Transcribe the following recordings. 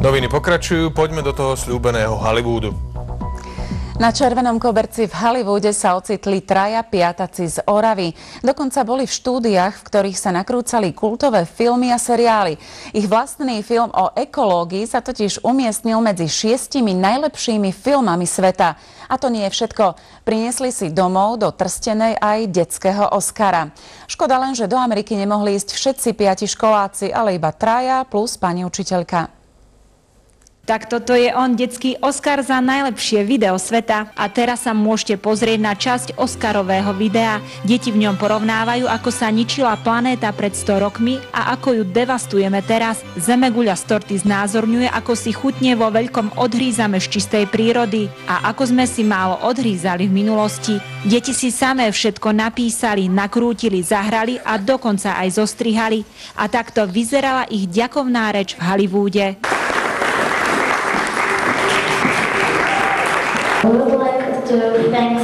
Noviny pokračujú, poďme do toho sľúbeného Hollywoodu. Na červenom koberci v Hollywoode sa ocitli traja piataci z Oravy. Dokonca boli v štúdiách, v ktorých sa nakrúcali kultové filmy a seriály. Ich vlastný film o ekológii sa totiž umiestnil medzi 6 najlepšími filmami sveta. A to nie je všetko. Priniesli si domov do Trstenej aj detského Oscara. Škoda len, že do Ameriky nemohli ísť všetci 5 školáci, ale iba traja plus pani učiteľka. Tak toto je on, detský Oscar za najlepšie video sveta. A teraz sa môžete pozrieť na časť Oscarového videa. Deti v ňom porovnávajú, ako sa ničila planéta pred 100 rokmi a ako ju devastujeme teraz. Zemeguľa z torty znázorňuje, ako si chutne vo veľkom odhrízame z čistej prírody a ako sme si málo odhrízali v minulosti. Deti si samé všetko napísali, nakrútili, zahrali a dokonca aj zostrihali. A takto vyzerala ich ďakovná reč v Hollywoode.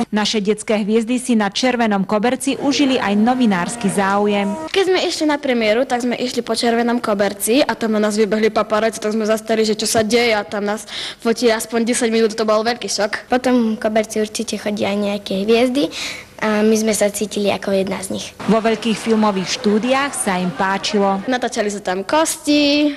Naše detské hviezdy si na červenom koberci užili aj novinársky záujem. Keď sme išli na premiéru, tak sme išli po červenom koberci a tam na nás vybehli paparazzi, tak sme zastali, že čo sa deje a tam nás fotí aspoň 10 minút, to bol veľký šok. Po tom koberci určite chodia aj nejaké hviezdy a my sme sa cítili ako jedna z nich. Vo veľkých filmových štúdiách sa im páčilo. Natáčali sa tam kosti,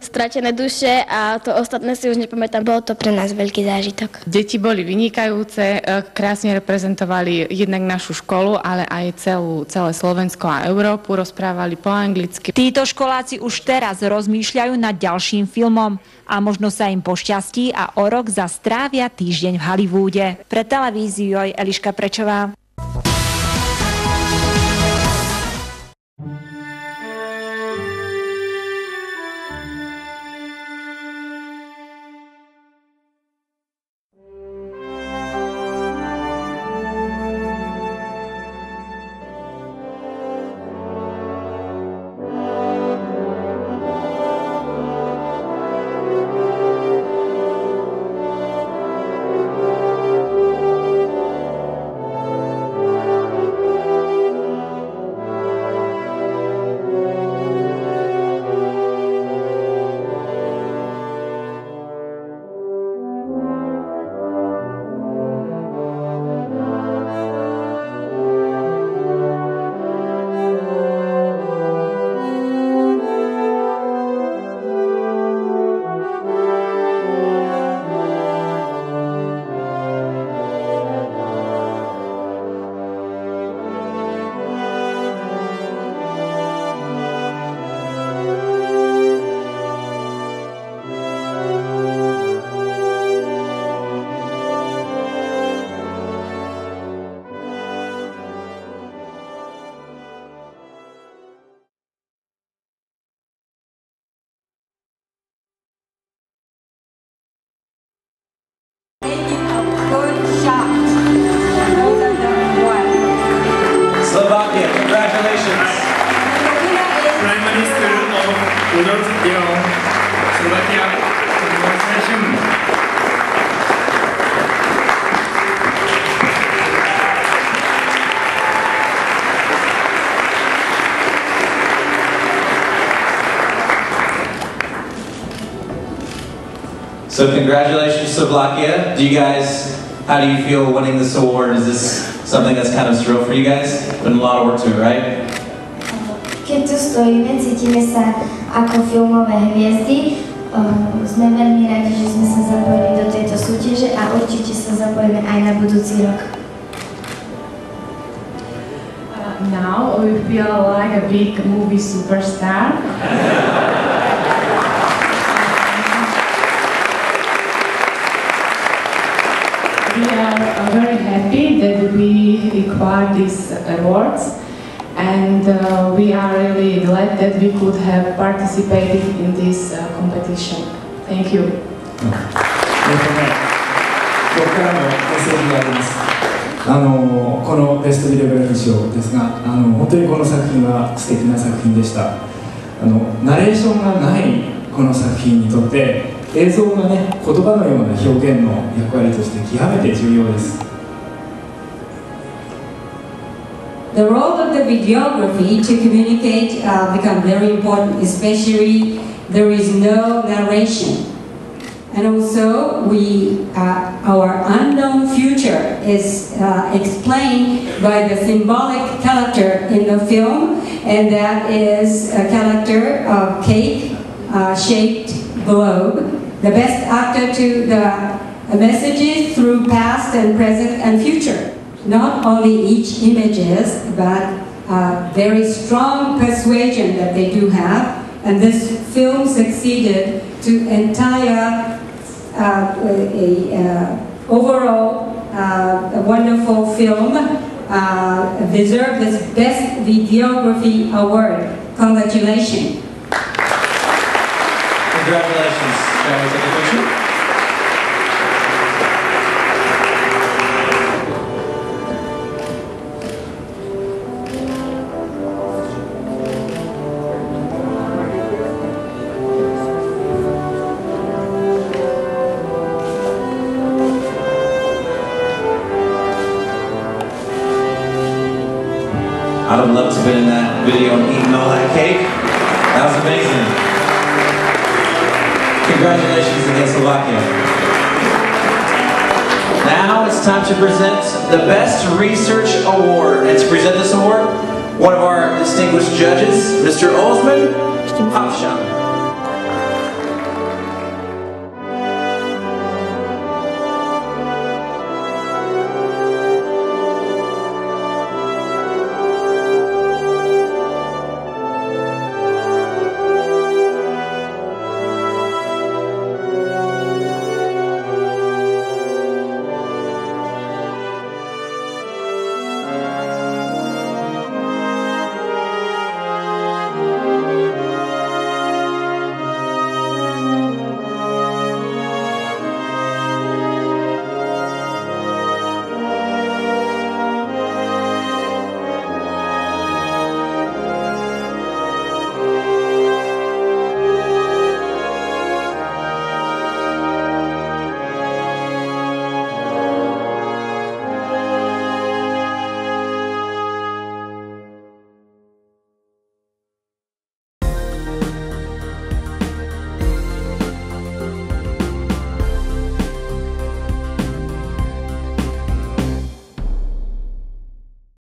stratené duše a to ostatné si už nepamätám. Bol to pre nás veľký zážitok. Deti boli vynikajúce, krásne reprezentovali jednak našu školu, ale aj celé Slovensko a Európu, rozprávali po anglicky. Títo školáci už teraz rozmýšľajú nad ďalším filmom a možno sa im pošťastí a o rok zastrávia týždeň v Hollywoode. Pre televíziu aj Eliška Prečová. Slovakia, congratulations. Prime Minister of Slovakia, congratulations. So congratulations, Slovakia. How do you feel winning this award? Is this something that's kind of surreal for you guys? Been a lot of work to it, right? Keď tu stojíme, cítime sa ako filmové hviezdy. Sme veľmi radi, že sme sa zapojili do tejto súťaže a určite sa zapojíme aj na budúci rok. Now we feel like a big movie superstar. We are very happy that we acquired these awards, and we are really glad that we could have participated in this competition. Thank you. ここからのメッセージがあります。このベストビデオグラフィー賞ですが、本当にこの作品は素敵な作品でした。ナレーションがないこの作品にとって映像がね、言葉のような表現の役割として極めて重要です。The role of the videography to communicate become very important, especially there is no narration. And also, our unknown future is explained by the symbolic character in the film, and that is a character of cake-shaped globe. The best actor to the messages through past and present and future. Not only each images, but very strong persuasion that they do have. And this film succeeded to entire overall a wonderful film, deserve this Best Videography Award. Congratulations. Congratulations. Can we take a picture? I would love to have been in that video and eating all that cake. That was amazing. Congratulations again, Slovakia. Now it's time to present the Best Research Award. And to present this award, one of our distinguished judges, Mr. Osman Hafsham.